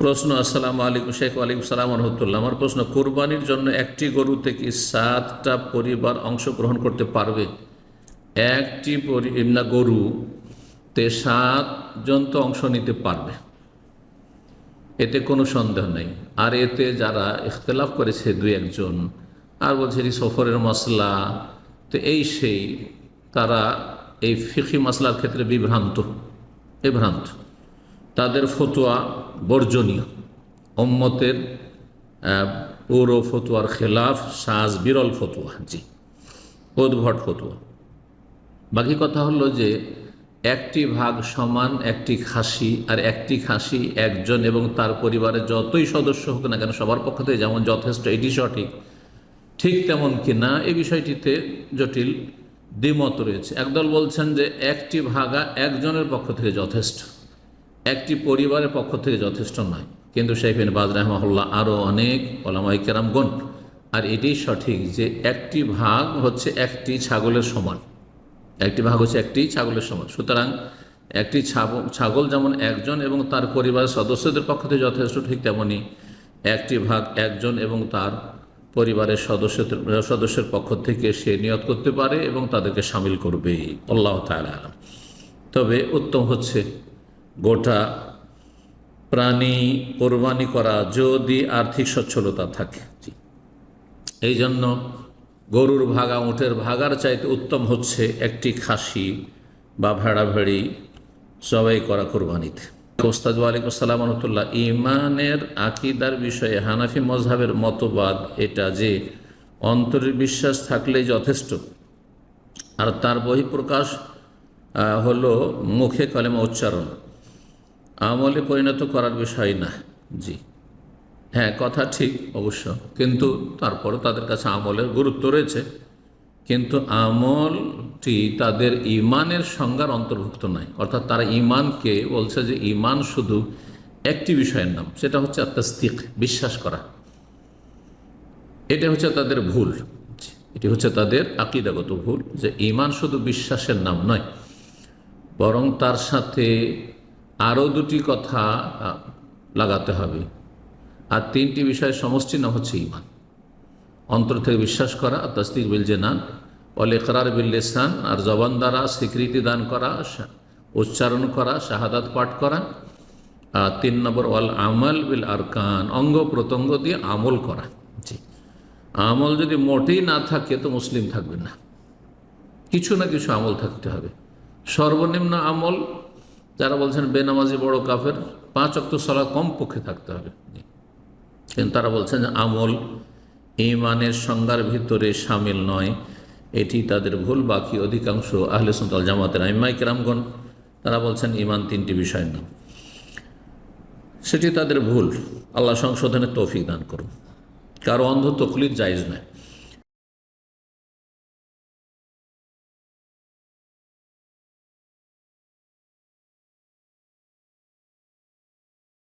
প্রশ্ন, আসসালামু আলাইকুম শেখ। ওয়ালাইকুম সালাম রহমতুল্লাহ। আমার প্রশ্ন, কোরবানির জন্য একটি গরুতে কি 7টা পরিবার অংশগ্রহণ করতে পারবে? একটি গরুতে 7 জন তো অংশ নিতে পারবে, এতে কোনো সন্দেহ নেই। আর এতে যারা ইখতিলাফ করেছে দুই একজন, আর বলছে এটি সফরের মশলা, তো সেই তারা এই ফিকহি মাসলার ক্ষেত্রে বিভ্রান্ত। তাদের ফতোয়া বর্জনীয়, উম্মতের পুরো ফতোয়ার খেলাফ, সাজ বিরল ফতোয়া, উদ্ভট ফতোয়া। বাকি কথা হলো যে একটি ভাগ সমান একটি খাসি, আর একটি খাসি একজন এবং তার পরিবারের যতই সদস্য হোক না কেন সবার পক্ষ থেকে যেমন যথেষ্ট, এটি সঠিক। ঠিক তেমন কিনা এই বিষয়টিতে জটিল দ্বিমত রয়েছে। একদল বলছেন যে একটি ভাগা একজনের পক্ষ থেকে যথেষ্ট, একটি পরিবারের পক্ষ থেকে যথেষ্ট নয়। কিন্তু শাইখ বিন বাজ রাহিমাহুল্লাহ আরও অনেক ওলামায়ে কেরামগণ, আর এটাই সঠিক যে একটি ভাগ হচ্ছে একটি ছাগলের সমান, একটি ভাগ হচ্ছে একটি ছাগলের সমান। সুতরাং একটি ছাগল যেমন একজন এবং তার পরিবারের সদস্যদের পক্ষ থেকে যথেষ্ট, ঠিক তেমনি একটি ভাগ একজন এবং তার পরিবারের সদস্যের পক্ষ থেকে সে নিয়ত করতে পারে এবং তাদেরকে শামিল করবে। আল্লাহ তাআলা আলাম। তবে উত্তম হচ্ছে গোটা প্রাণী কোরবানি করা যদি আর্থিক সচ্ছলতা থাকে। এই জন্য গরুর ভাগা, উটের ভাগার চাইতে উত্তম হচ্ছে একটি খাসি বা ভেড়া ভেড়ি জবাই করা কোরবানিতে। ওস্তাদ ওয়ালাইকুম আসসালাম রহমতুল্লাহ। ইমানের আকিদার বিষয়ে হানাফি মজহাবের মতবাদ এটা যে অন্তরের বিশ্বাস থাকলেই যথেষ্ট, আর তার বহিঃপ্রকাশ হলো মুখে কালেমা উচ্চারণ, আমলে পরিণত করার বিষয় না। হ্যাঁ, কথা ঠিক অবশ্য, কিন্তু তারপরও তাদের কাছে আমলের গুরুত্ব রয়েছে। কিন্তু আমলটি তাদের ইমানের সংজ্ঞার অন্তর্ভুক্ত নয়। অর্থাৎ তারা ইমানকে বলছে যে ইমান শুধু একটি বিষয়ের নাম, সেটা হচ্ছে তাসদীক, বিশ্বাস করা। এটা হচ্ছে তাদের ভুল, এটি হচ্ছে তাদের আকীদাগত ভুল, যে ইমান শুধু বিশ্বাসের নাম নয়, বরং তার সাথে আরও দুটি কথা লাগাতে হবে। আর 3টি বিষয়ের সমষ্টি না হচ্ছে ইমান। অন্তর থেকে বিশ্বাস করা, তাসদীক বিল জানান, ওয়াল ইকরার বিল লিসান, আর জবান দ্বারা স্বীকৃতি দান করা, উচ্চারণ করা, শাহাদাত পাঠ করা। আর 3 নম্বর ওয়াল আমাল বিল আরকান, অঙ্গ প্রত্যঙ্গ দিয়ে আমল করা। আমল যদি মোটেই না থাকে তো মুসলিম থাকবে না, কিছু না কিছু আমল থাকতে হবে। সর্বনিম্ন আমল, যারা বলছেন বেনামাজি বড় কাফের, 5 ওয়াক্ত সালাত কমপক্ষে থাকতে হবে। কিন্তু তারা বলছেন যে আমল ঈমানের সংজ্ঞার ভিতরে শামিল নয়, এটি তাদের ভুল। বাকি অধিকাংশ আহলে সুন্নাত ওয়াল জামাতের আইম্মায়ে কেরামগণ তারা বলছেন ঈমান 3টি বিষয়ের নাম, সেটি তাদের ভুল। আল্লাহ সংশোধনের তৌফিক দান করুন। কারো অন্ধ তকলিদ জায়েজ নয়।